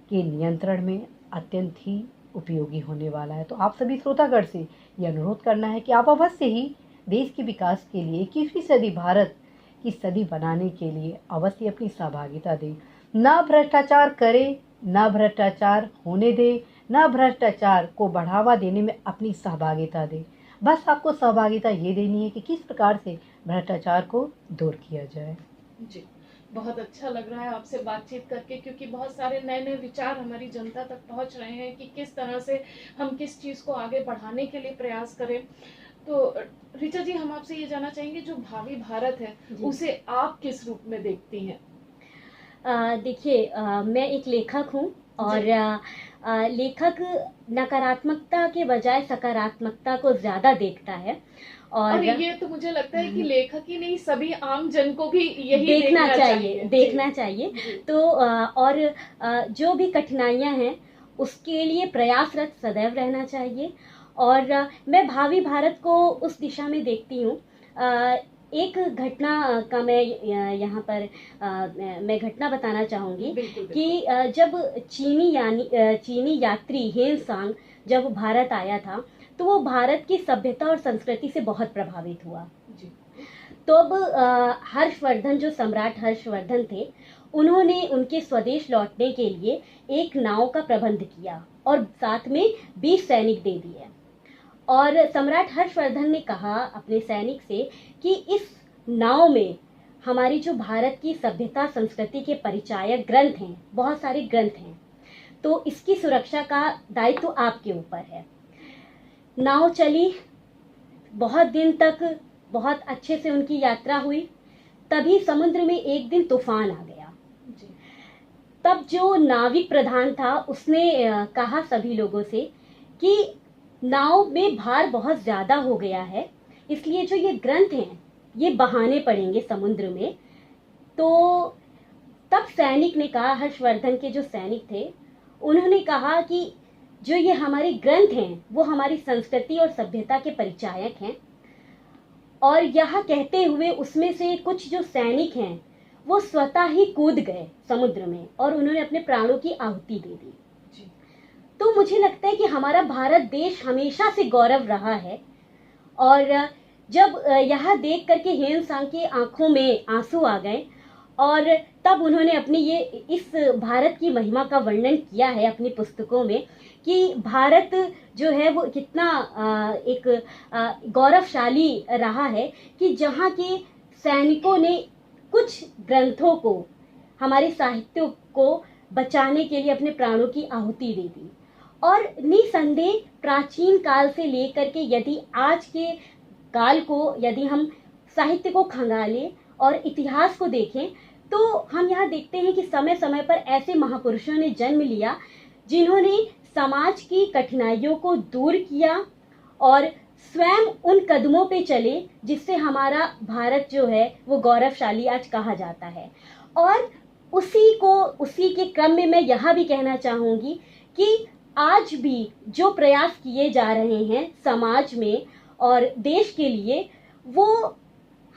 के नियंत्रण में अत्यंत ही उपयोगी होने वाला है। तो आप सभी श्रोतागण से ये अनुरोध करना है कि आप अवश्य ही देश के विकास के लिए 21वीं सदी भारत की सदी बनाने के लिए अवश्य अपनी सहभागिता दें। न भ्रष्टाचार करें, न भ्रष्टाचार होने दें, न भ्रष्टाचार को बढ़ावा देने में अपनी सहभागिता दें। बस आपको सहभागिता ये देनी है कि किस प्रकार से भ्रष्टाचार को दूर किया जाए। जी, बहुत अच्छा लग रहा है आपसे बातचीत करके, क्योंकि बहुत सारे नए-नए विचार हमारी जनता तक पहुंच रहे हैं कि किस तरह से हम किस चीज़ को आगे बढ़ाने के लिए प्रयास करें। तो ऋचा जी, हम आपसे ये जानना चाहेंगे, जो भावी भारत है जी। उसे आप किस रूप में देखती हैं? देखिए, मैं एक लेखक हूँ और जी। लेखक नकारात्मकता के बजाय सकारात्मकता को ज़्यादा देखता है और और ये तो मुझे लगता है कि लेखक ही नहीं, सभी आम जन को भी यही देखना चाहिए। देखना जी, चाहिए। जी, तो और जो भी कठिनाइयाँ हैं उसके लिए प्रयासरत सदैव रहना चाहिए और मैं भावी भारत को उस दिशा में देखती हूँ। एक घटना का मैं यहाँ पर मैं घटना बताना चाहूँगी बिल्कुल, कि बिल्कुल। जब चीनी यात्री हेन सांग जब भारत आया था, तो वो भारत की सभ्यता और संस्कृति से बहुत प्रभावित हुआ। जी, तो अब हर्षवर्धन, जो सम्राट हर्षवर्धन थे, उन्होंने उनके स्वदेश लौटने के लिए एक नाव का प्रबंध किया और साथ में 20 सैनिक दे दिए। और सम्राट हर्षवर्धन ने कहा अपने सैनिक से कि इस नाव में हमारी जो भारत की सभ्यता संस्कृति के परिचायक ग्रंथ हैं, बहुत सारे ग्रंथ हैं, तो इसकी सुरक्षा का दायित्व आपके ऊपर है। नाव चली, बहुत दिन तक बहुत अच्छे से उनकी यात्रा हुई। तभी समुद्र में एक दिन तूफान आ गया। जी, तब जो नाविक प्रधान था उसने कहा सभी लोगों से कि नाव में भार बहुत ज्यादा हो गया है, इसलिए जो ये ग्रंथ हैं ये बहाने पड़ेंगे समुद्र में। तो तब सैनिक ने कहा, हर्षवर्धन के जो सैनिक थे उन्होंने कहा कि जो ये हमारे ग्रंथ हैं वो हमारी संस्कृति और सभ्यता के परिचायक हैं। और यह कहते हुए उसमें से कुछ जो सैनिक हैं वो स्वतः ही कूद गए समुद्र में और उन्होंने अपने प्राणों की आहुति दे दी। जी, तो मुझे लगता है कि हमारा भारत देश हमेशा से गौरव रहा है और जब यह देख करके हेन सांग की आंखों में आंसू आ गए और तब उन्होंने अपनी ये इस भारत की महिमा का वर्णन किया है अपनी पुस्तकों में कि भारत जो है वो कितना एक गौरवशाली रहा है कि जहाँ के सैनिकों ने कुछ ग्रंथों को, हमारे साहित्य को बचाने के लिए अपने प्राणों की आहुति दे दी। और निसंदेह प्राचीन काल से लेकर के यदि आज के काल को यदि हम साहित्य को खंगालें और इतिहास को देखें तो हम यहाँ देखते हैं कि समय समय पर ऐसे महापुरुषों ने जन्म लिया जिन्होंने समाज की कठिनाइयों को दूर किया और स्वयं उन कदमों पे चले जिससे हमारा भारत जो है वो गौरवशाली आज कहा जाता है। और उसी के क्रम में मैं यह भी कहना चाहूँगी कि आज भी जो प्रयास किए जा रहे हैं समाज में और देश के लिए, वो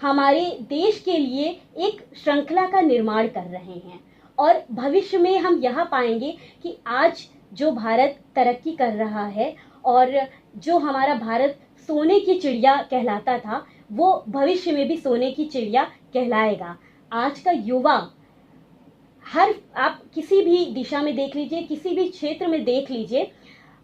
हमारे देश के लिए एक श्रृंखला का निर्माण कर रहे हैं। और भविष्य में हम यह पाएंगे कि आज जो भारत तरक्की कर रहा है और जो हमारा भारत सोने की चिड़िया कहलाता था वो भविष्य में भी सोने की चिड़िया कहलाएगा। आज का युवा आप किसी भी दिशा में देख लीजिए, किसी भी क्षेत्र में देख लीजिए,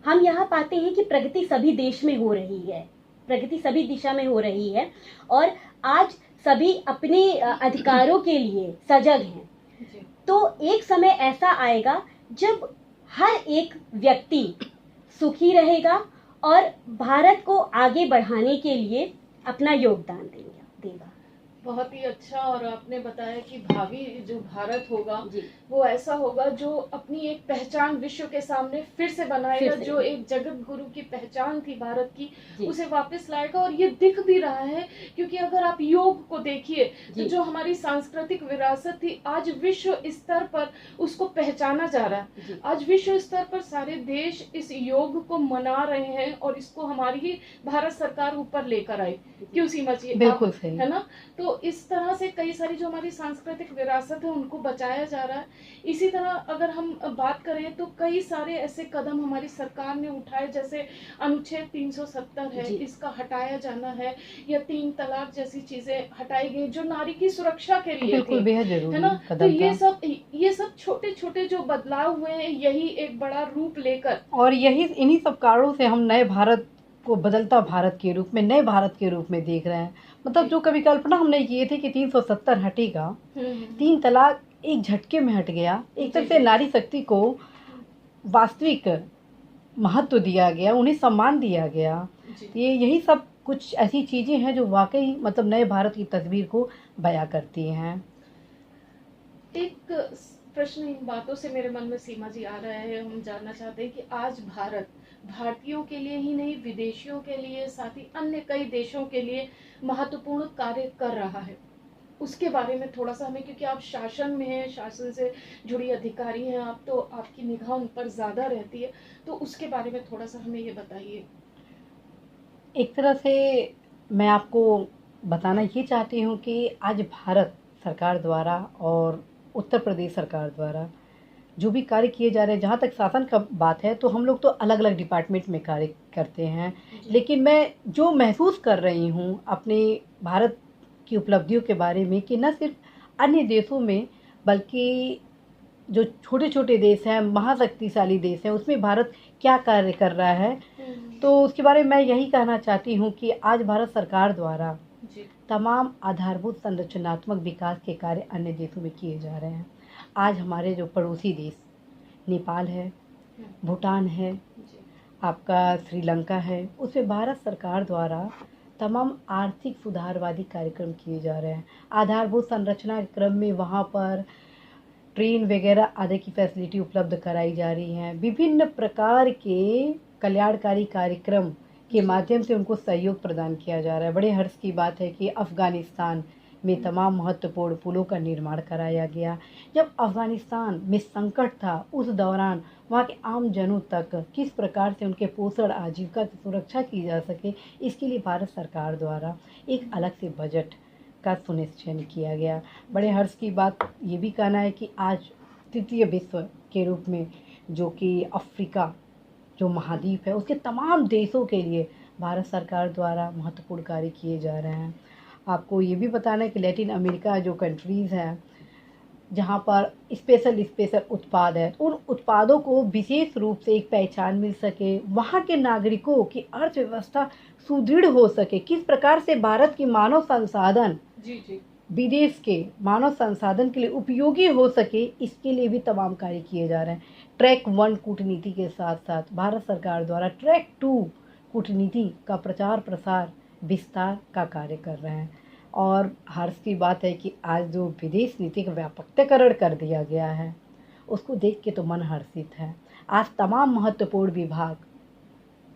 हम यहाँ पाते हैं कि प्रगति सभी देश में हो रही है, प्रगति सभी दिशा में हो रही है और आज सभी अपने अधिकारों के लिए सजग हैं। जी, तो एक समय ऐसा आएगा जब हर एक व्यक्ति सुखी रहेगा और भारत को आगे बढ़ाने के लिए अपना योगदान देगा। बहुत ही अच्छा। और आपने बताया कि भावी जो भारत होगा जी, वो ऐसा होगा जो अपनी एक पहचान विश्व के सामने फिर से बनाएगा, फिर से। जो एक जगत गुरु की पहचान थी भारत की जी, उसे वापस लाएगा। और ये दिख भी रहा है, क्योंकि अगर आप योग को देखिए तो जी, जो हमारी सांस्कृतिक विरासत थी आज विश्व स्तर पर उसको पहचाना जा रहा है। जी, आज विश्व स्तर पर सारे देश इस योग को मना रहे हैं और इसको हमारी ही भारत सरकार ऊपर लेकर आई। क्यों सीमा जी, बिल्कुल सही। है ना? तो इस तरह से कई सारी जो हमारी सांस्कृतिक विरासत है उनको बचाया जा रहा है। इसी तरह अगर हम बात करें तो कई सारे ऐसे कदम हमारी सरकार ने उठाए, जैसे अनुच्छेद 370 है, जी, इसका हटाया जाना है, या 3 तलाक जैसी चीजें हटाई गई जो नारी की सुरक्षा के लिए बिल्कुल थी, बेहद है जरूरी ना? तो कदम ये सब छोटे छोटे जो बदलाव हुए हैं, यही एक बड़ा रूप लेकर था और यही इन्हीं सब कारणों से हम नए भारत को बदलता भारत के रूप में, नए भारत के रूप में देख रहे हैं। मतलब जो कभी कल्पना हमने किए थे कि 370 हटेगा, 3 तलाक एक झटके में हट गया, एक तरह से नारी शक्ति को वास्तविक महत्व दिया गया, उन्हें सम्मान दिया गया। ये यही सब कुछ ऐसी चीज़ें हैं जो वाकई मतलब नए भारत की तस्वीर को बयां करती हैं। एक प्रश्न इन बातों से मेरे मन में सीमा जी आ रहा है, हम जानना चाहते हैं कि आज भारत भारतीयों के लिए ही नहीं, विदेशियों के लिए, साथ ही अन्य कई देशों के लिए महत्वपूर्ण कार्य कर रहा है। उसके बारे में थोड़ा सा हमें, क्योंकि आप शासन में हैं, शासन से जुड़ी अधिकारी हैं आप, तो आपकी निगाह उन पर ज़्यादा रहती है, तो उसके बारे में थोड़ा सा हमें ये बताइए। एक तरह से मैं आपको बताना ये चाहती हूँ कि आज भारत सरकार द्वारा और उत्तर प्रदेश सरकार द्वारा जो भी कार्य किए जा रहे हैं, जहाँ तक शासन का बात है तो हम लोग तो अलग अलग डिपार्टमेंट में कार्य करते हैं, लेकिन मैं जो महसूस कर रही हूँ अपने भारत की उपलब्धियों के बारे में कि न सिर्फ अन्य देशों में बल्कि जो छोटे छोटे देश हैं, महाशक्तिशाली देश हैं, उसमें भारत क्या कार्य कर रहा है, तो उसके बारे में मैं यही कहना चाहती हूँ कि आज भारत सरकार द्वारा तमाम आधारभूत संरचनात्मक विकास के कार्य अन्य देशों में किए जा रहे हैं। आज हमारे जो पड़ोसी देश नेपाल है, भूटान है, आपका श्रीलंका है, उसमें भारत सरकार द्वारा तमाम आर्थिक सुधारवादी कार्यक्रम किए जा रहे हैं। आधारभूत संरचना के क्रम में वहाँ पर ट्रेन वगैरह आदि की फैसिलिटी उपलब्ध कराई जा रही हैं। विभिन्न प्रकार के कल्याणकारी कार्यक्रम के माध्यम से उनको सहयोग प्रदान किया जा रहा है। बड़े हर्ष की बात है कि अफ़गानिस्तान में तमाम महत्वपूर्ण पुलों का निर्माण कराया गया। जब अफ़गानिस्तान में संकट था उस दौरान वहाँ के आम जनों तक किस प्रकार से उनके पोषण आजीविका की सुरक्षा की जा सके, इसके लिए भारत सरकार द्वारा एक अलग से बजट का सुनिश्चय किया गया। बड़े हर्ष की बात ये भी कहना है कि आज तृतीय विश्व के रूप में जो कि अफ्रीका जो महाद्वीप है उसके तमाम देशों के लिए भारत सरकार द्वारा महत्वपूर्ण कार्य किए जा रहे हैं। आपको ये भी बताना है कि लैटिन अमेरिका जो कंट्रीज़ हैं जहाँ पर स्पेशल उत्पाद है, उन उत्पादों को विशेष रूप से एक पहचान मिल सके, वहाँ के नागरिकों की अर्थव्यवस्था सुदृढ़ हो सके, किस प्रकार से भारत की मानव संसाधन विदेश के मानव संसाधन के लिए उपयोगी हो सके, इसके लिए भी तमाम कार्य किए जा रहे हैं। ट्रैक 1 कूटनीति के साथ साथ भारत सरकार द्वारा ट्रैक 2 कूटनीति का प्रचार प्रसार विस्तार का कार्य कर रहे हैं। और हर्ष की बात है कि आज जो विदेश नीति का व्यापकताकरण कर दिया गया है उसको देख के तो मन हर्षित है। आज तमाम महत्वपूर्ण विभाग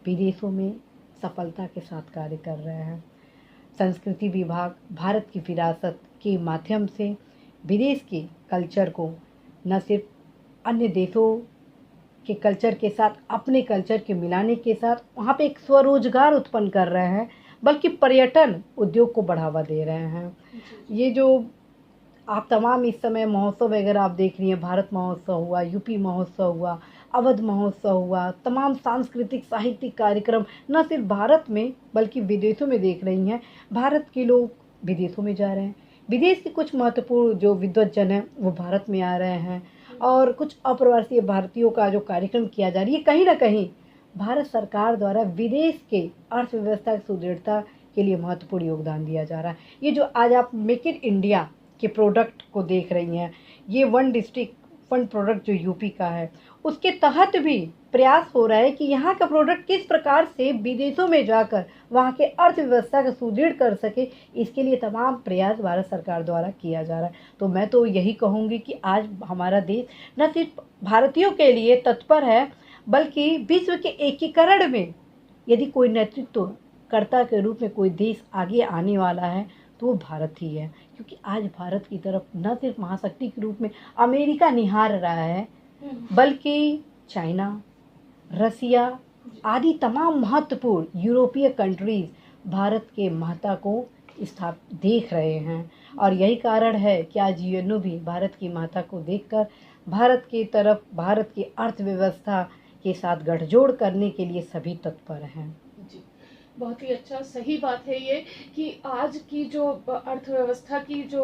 विदेशों में सफलता के साथ कार्य कर रहे हैं। संस्कृति विभाग भारत की विरासत के माध्यम से विदेश के कल्चर को न सिर्फ अन्य देशों के कल्चर के साथ अपने कल्चर के मिलाने के साथ वहाँ पे एक स्वरोजगार उत्पन्न कर रहे हैं, बल्कि पर्यटन उद्योग को बढ़ावा दे रहे हैं। ये जो आप तमाम इस समय महोत्सव वगैरह आप देख रही हैं, भारत महोत्सव हुआ, यूपी महोत्सव हुआ, अवध महोत्सव हुआ, तमाम सांस्कृतिक साहित्यिक कार्यक्रम न सिर्फ भारत में बल्कि विदेशों में देख रही हैं। भारत के लोग विदेशों में जा रहे हैं, विदेश के कुछ महत्वपूर्ण जो विद्वज्जन हैं वो भारत में आ रहे हैं, और कुछ अप्रवासी भारतीयों का जो कार्यक्रम किया जा रही है, कहीं ना कहीं भारत सरकार द्वारा विदेश के अर्थव्यवस्था की सुदृढ़ता के लिए महत्वपूर्ण योगदान दिया जा रहा है। ये जो आज आप मेक इन इंडिया के प्रोडक्ट को देख रही हैं, ये 1 डिस्ट्रिक्ट 1 प्रोडक्ट जो यूपी का है, उसके तहत भी प्रयास हो रहा है कि यहाँ का प्रोडक्ट किस प्रकार से विदेशों में जाकर वहाँ के अर्थव्यवस्था को सुदृढ़ कर सके, इसके लिए तमाम प्रयास भारत सरकार द्वारा किया जा रहा है। तो मैं तो यही कहूँगी कि आज हमारा देश न सिर्फ भारतीयों के लिए तत्पर है बल्कि विश्व के एकीकरण में यदि कोई नेतृत्वकर्ता के रूप में कोई देश आगे आने वाला है तो वो भारत ही है। क्योंकि आज भारत की तरफ न सिर्फ महाशक्ति के रूप में अमेरिका निहार रहा है बल्कि चाइना, रसिया आदि तमाम महत्वपूर्ण यूरोपीय कंट्रीज भारत के महत्ता को देख रहे हैं। और यही कारण है कि आज यूएनओ भी भारत की महत्ता को देखकर भारत की तरफ, भारत की अर्थव्यवस्था के साथ गठजोड़ करने के लिए सभी तत्पर हैं। जी, बहुत ही अच्छा, सही बात है ये कि आज की जो अर्थव्यवस्था की जो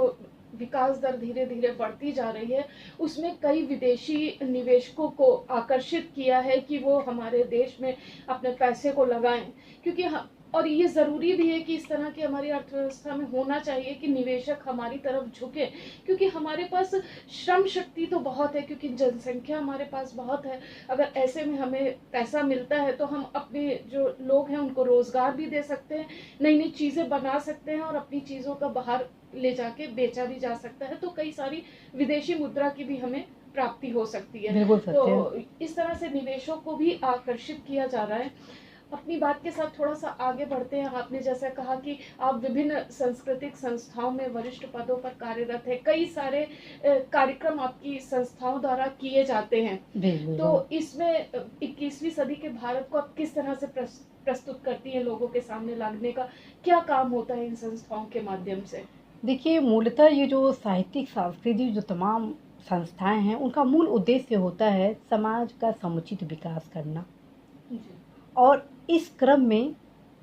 विकास दर धीरे धीरे बढ़ती जा रही है, उसमें कई विदेशी निवेशकों को आकर्षित किया है कि वो हमारे देश में अपने पैसे को लगाएं, क्योंकि और ये ज़रूरी भी है कि इस तरह की हमारी अर्थव्यवस्था में होना चाहिए कि निवेशक हमारी तरफ झुके, क्योंकि हमारे पास श्रम शक्ति तो बहुत है, क्योंकि जनसंख्या हमारे पास बहुत है। अगर ऐसे में हमें पैसा मिलता है तो हम अपने जो लोग हैं उनको रोज़गार भी दे सकते हैं, नई नई चीज़ें बना सकते हैं और अपनी चीज़ों का बाहर ले जाके बेचा भी जा सकता है, तो कई सारी विदेशी मुद्रा की भी हमें प्राप्ति हो सकती है। तो इस तरह से निवेशों को भी आकर्षित किया जा रहा है। अपनी बात के साथ थोड़ा सा आगे बढ़ते हैं। आपने जैसा कहा कि आप विभिन्न सांस्कृतिक संस्थाओं में वरिष्ठ पदों पर कार्यरत है, कई सारे कार्यक्रम आपकी संस्थाओं द्वारा किए जाते हैं, तो इसमें 21वीं सदी के भारत को आप किस तरह से प्रस्तुत करती हैं, लोगों के सामने लाने का क्या काम होता है इन संस्थाओं के माध्यम से? देखिए, मूलतः ये जो साहित्यिक सांस्कृतिक जो तमाम संस्थाएं हैं, उनका मूल उद्देश्य होता है समाज का समुचित विकास करना। और इस क्रम में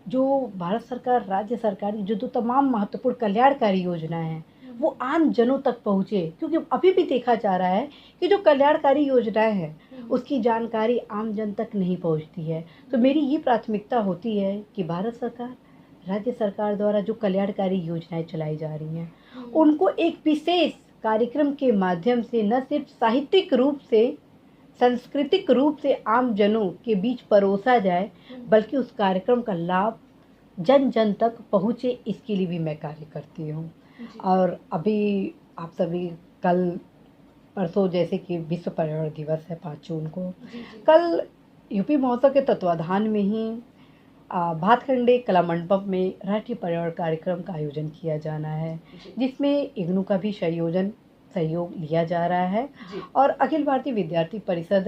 जो भारत सरकार, राज्य सरकार जो तमाम महत्वपूर्ण कल्याणकारी योजनाएं हैं वो आम जनों तक पहुँचे, क्योंकि अभी भी देखा जा रहा है कि जो कल्याणकारी योजनाएं हैं उसकी जानकारी आम जन तक नहीं पहुँचती है। तो मेरी ये प्राथमिकता होती है कि भारत सरकार, राज्य सरकार द्वारा जो कल्याणकारी योजनाएं चलाई जा रही हैं उनको एक विशेष कार्यक्रम के माध्यम से न सिर्फ साहित्यिक रूप से, सांस्कृतिक रूप से आम जनों के बीच परोसा जाए, बल्कि उस कार्यक्रम का लाभ जन जन तक पहुँचे, इसके लिए भी मैं कार्य करती हूँ। और अभी आप सभी कल परसों जैसे कि विश्व पर्यावरण दिवस है 5 जून को, कल यूपी महोत्सव के तत्वाधान में ही भातखंडे कला मंडपम में राष्ट्रीय पर्यावरण कार्यक्रम का आयोजन किया जाना है, जिसमें इग्नू का भी सहयोग लिया जा रहा है। और अखिल भारतीय विद्यार्थी परिषद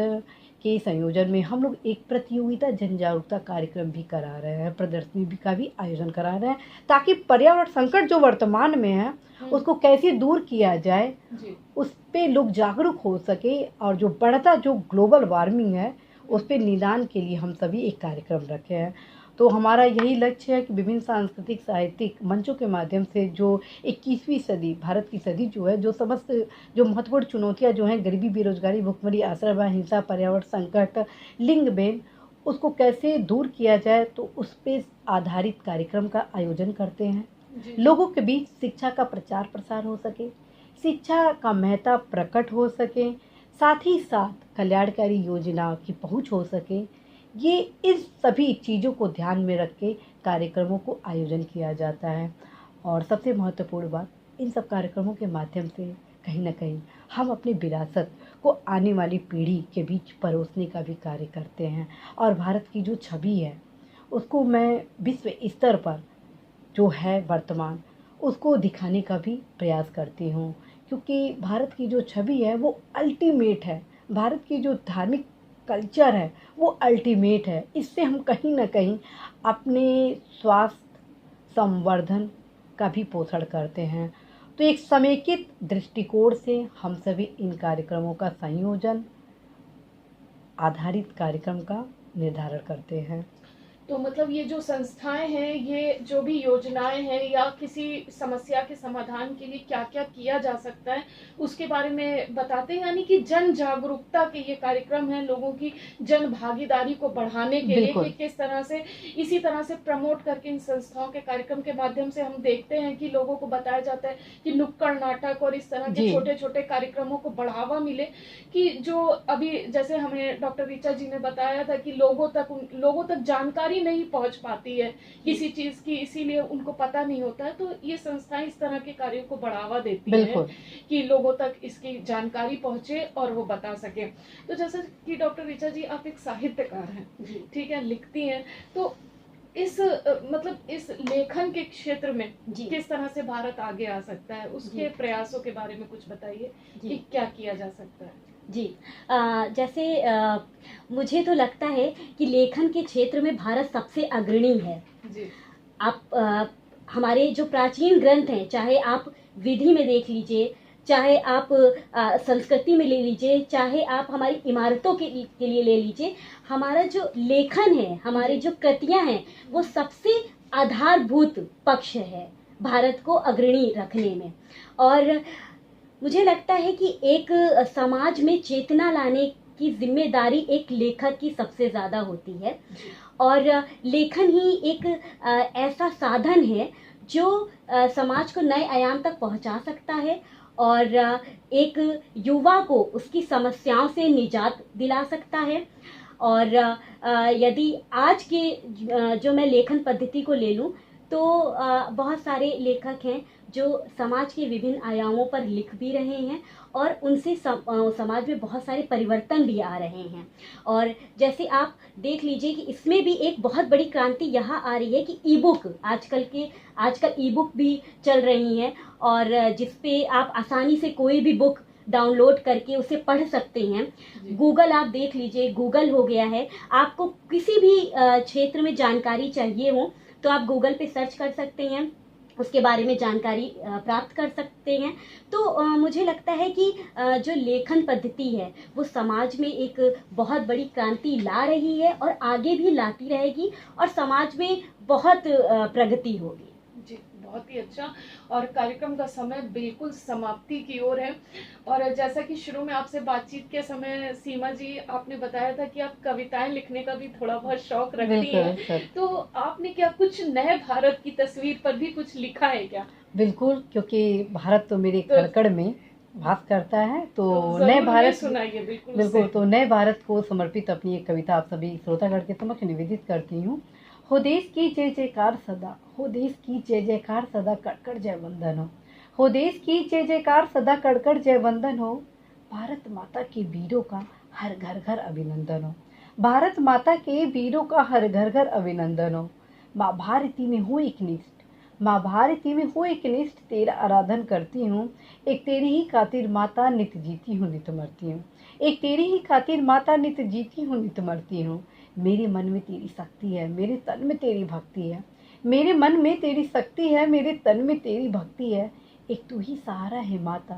के संयोजन में हम लोग एक प्रतियोगिता जन जागरूकता कार्यक्रम भी करा रहे हैं, प्रदर्शनी भी का भी आयोजन करा रहे हैं, ताकि पर्यावरण संकट जो वर्तमान में है उसको कैसे दूर किया जाए, उस पे लोग जागरूक हो सके, और जो बढ़ता जो ग्लोबल वार्मिंग है उस पे निदान के लिए हम सभी एक कार्यक्रम रखे हैं। तो हमारा यही लक्ष्य है कि विभिन्न सांस्कृतिक साहित्यिक मंचों के माध्यम से जो 21वीं सदी, भारत की सदी जो है, जो समस्त जो महत्वपूर्ण चुनौतियां जो हैं, गरीबी, बेरोजगारी, भुखमरी, आश्रय, हिंसा, पर्यावरण संकट, लिंग भेद, उसको कैसे दूर किया जाए, तो उस पर आधारित कार्यक्रम का आयोजन करते हैं। लोगों के बीच शिक्षा का प्रचार प्रसार हो सके, शिक्षा का महत्व प्रकट हो सके, साथ ही साथ कल्याणकारी योजना की पहुँच हो सके, ये इस सभी चीज़ों को ध्यान में रख के कार्यक्रमों को आयोजन किया जाता है। और सबसे महत्वपूर्ण बात, इन सब कार्यक्रमों के माध्यम से कहीं ना कहीं हम अपनी विरासत को आने वाली पीढ़ी के बीच परोसने का भी कार्य करते हैं। और भारत की जो छवि है उसको मैं विश्व स्तर पर जो है वर्तमान, उसको दिखाने का भी प्रयास करती हूँ, क्योंकि भारत की जो छवि है वो अल्टीमेट है। भारत की जो धार्मिक कल्चर है वो अल्टीमेट है। इससे हम कहीं ना कहीं अपने स्वास्थ्य संवर्धन का भी पोषण करते हैं। तो एक समेकित दृष्टिकोण से हम सभी इन कार्यक्रमों का संयोजन, आधारित कार्यक्रम का निर्धारण करते हैं। तो मतलब ये जो संस्थाएं हैं, ये जो भी योजनाएं हैं या किसी समस्या के समाधान के लिए क्या क्या किया जा सकता है उसके बारे में बताते हैं, यानी कि जन जागरूकता के ये कार्यक्रम है, लोगों की जन भागीदारी को बढ़ाने के लिए कि किस तरह से, इसी तरह से प्रमोट करके इन संस्थाओं के कार्यक्रम के माध्यम से हम देखते हैं कि लोगों को बताया जाता है कि नुक्कड़ नाटक और इस तरह के छोटे छोटे कार्यक्रमों को बढ़ावा मिले, कि जो अभी जैसे हमें डॉक्टर ऋचा जी ने बताया था कि लोगों तक जानकारी नहीं पहुंच पाती है किसी चीज की, इसीलिए उनको पता नहीं होता है। तो ये संस्थाएं इस तरह के कार्यों को बढ़ावा देती हैं कि लोगों तक इसकी जानकारी पहुंचे और वो बता सके। तो जैसे कि डॉक्टर ऋचा जी, आप एक साहित्यकार हैं, ठीक है, लिखती हैं, तो इस मतलब इस लेखन के क्षेत्र में किस तरह से भारत आगे आ सकता है, उसके प्रयासों के बारे में कुछ बताइए कि क्या किया जा सकता है। जी, जैसे मुझे तो लगता है कि लेखन के क्षेत्र में भारत सबसे अग्रणी है। जी। आप हमारे जो प्राचीन ग्रंथ हैं, चाहे आप विधि में देख लीजिए, चाहे आप संस्कृति में ले लीजिए, चाहे आप हमारी इमारतों के लिए ले लीजिए, हमारा जो लेखन है, हमारी जो कृतियां हैं, वो सबसे आधारभूत पक्ष है। भारत को अग्रणी रखने में। और मुझे लगता है कि एक समाज में चेतना लाने की जिम्मेदारी एक लेखक की सबसे ज़्यादा होती है। और लेखन ही एक ऐसा साधन है जो समाज को नए आयाम तक पहुंचा सकता है और एक युवा को उसकी समस्याओं से निजात दिला सकता है। और यदि आज के जो मैं लेखन पद्धति को ले लूँ तो बहुत सारे लेखक हैं जो समाज के विभिन्न आयामों पर लिख भी रहे हैं और उनसे समाज में बहुत सारे परिवर्तन भी आ रहे हैं। और जैसे आप देख लीजिए कि इसमें भी एक बहुत बड़ी क्रांति यहाँ आ रही है कि ई बुक आजकल ई बुक भी चल रही हैं और जिस पे आप आसानी से कोई भी बुक डाउनलोड करके उसे पढ़ सकते हैं। गूगल आप देख लीजिए, गूगल हो गया है, आपको किसी भी क्षेत्र में जानकारी चाहिए हो तो आप गूगल पे सर्च कर सकते हैं, उसके बारे में जानकारी प्राप्त कर सकते हैं। तो मुझे लगता है कि जो लेखन पद्धति है वो समाज में एक बहुत बड़ी क्रांति ला रही है और आगे भी लाती रहेगी और समाज में बहुत प्रगति होगी। जी, बहुत ही अच्छा। और कार्यक्रम का समय बिल्कुल समाप्ति की ओर है। और जैसा कि शुरू में आपसे बातचीत के समय सीमा जी आपने बताया था कि आप कविताएं लिखने का भी थोड़ा बहुत शौक रखती हैं, तो आपने क्या कुछ नए भारत की तस्वीर पर भी कुछ लिखा है क्या? बिल्कुल, क्योंकि भारत तो मेरे कड़कड़ में भास करता है, तो नए भारत सुनाइए। बिल्कुल, तो नए भारत को समर्पित अपनी एक कविता आप सभी श्रोतागण के समक्ष निवेदित करती हूँ। हो देश की जय जयकार सदा, हो देश की जय जयकार सदा, कड़कड़ जय वंदन हो। हो देश की जय जयकार सदा, कड़कड़ जय वंदन हो। भारत माता के वीरों का हर घर घर अभिनंदन हो। भारत माता के वीरों का हर घर घर अभिनंदन हो। माँ भारती में हो एक निष्ठ, माँ भारती में हो एक निष्ठ, तेरा आराधन करती हूँ। एक तेरी ही खातिर माता नित जीती हूँ नित मरती हूँ। एक तेरी ही खातिर माता नित जीती हूँ नित मरती हूँ। मेरे मन में तेरी शक्ति है, मेरे तन में तेरी भक्ति है। मेरे मन में तेरी शक्ति है, मेरे तन में तेरी भक्ति है। एक तू ही सहारा है माता,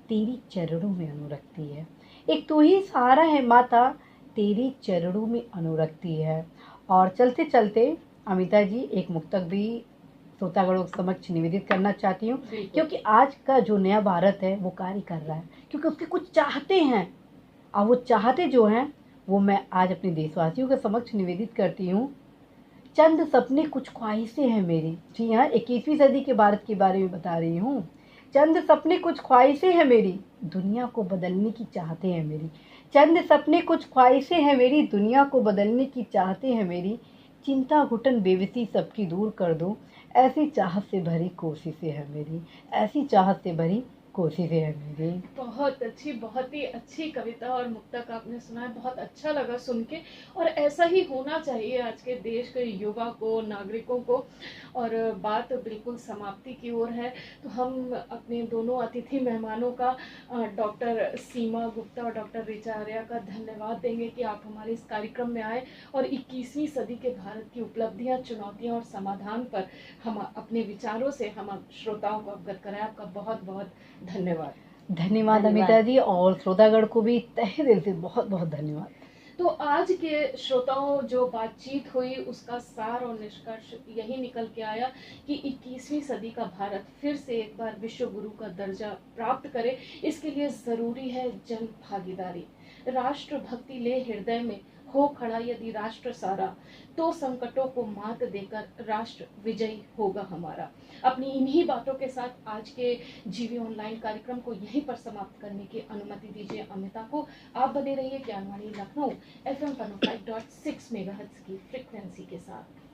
तेरी चरणों में अनुरक्ति है। एक तू ही सहारा है माता, तेरे चरणों में अनुरक्ति है। और चलते चलते अमिता जी एक मुक्तक भी श्रोतागणों के समक्ष निवेदित करना चाहती हूँ, क्योंकि आज का जो नया भारत है वो कार्य कर रहा है, क्योंकि उसके कुछ चाहते हैं और वो चाहते जो हैं वो मैं आज अपने देशवासियों के समक्ष निवेदित करती हूँ। चंद सपने कुछ ख्वाहिशें हैं मेरी। जी हाँ, 21वीं सदी के भारत के बारे में बता रही हूँ। चंद सपने कुछ ख्वाहिशें हैं मेरी, दुनिया को बदलने की चाहते हैं मेरी। चंद सपने कुछ ख्वाहिशें हैं मेरी, दुनिया को बदलने की चाहते हैं मेरी। चिंता घुटन बेबसी सबकी दूर कर दूँ, ऐसी चाहत से भरी कोशिशें हैं मेरी, ऐसी चाहत से भरी कोशिशें हैं मेरी। बहुत ही अच्छी कविता और मुक्तक आपने सुना है, बहुत अच्छा लगा सुन के। और ऐसा ही होना चाहिए आज के देश के युवा को, नागरिकों को। और बात बिल्कुल समाप्ति की ओर है, तो हम अपने दोनों अतिथि मेहमानों का, डॉक्टर सीमा गुप्ता और डॉक्टर ऋचा आर्या का धन्यवाद देंगे कि आप हमारे इस कार्यक्रम में आए और 21वीं सदी के भारत की उपलब्धियां, चुनौतियां और समाधान पर हम अपने विचारों से हम श्रोताओं को अवगत कराएं। आपका बहुत बहुत धन्यवाद अमिता जी, और श्रोतागण को भी तहे दिल से बहुत बहुत धन्यवाद। तो आज के श्रोताओं, जो बातचीत हुई उसका सार और निष्कर्ष यही निकल के आया कि 21वीं सदी का भारत फिर से एक बार विश्व गुरु का दर्जा प्राप्त करे। इसके लिए जरूरी है जन भागीदारी। राष्ट्र भक्ति ले हृदय में, हो खड़ा यदि राष्ट्र सारा, तो संकटों को मात देकर राष्ट्र विजयी होगा हमारा। अपनी इन्हीं बातों के साथ आज के जीवी ऑनलाइन कार्यक्रम को यहीं पर समाप्त करने की अनुमति दीजिए अमिता को। आप बने रहिए ज्ञानवाणी लखनऊ FM 105.6 मेगाहर्ट्ज की फ्रीक्वेंसी के साथ।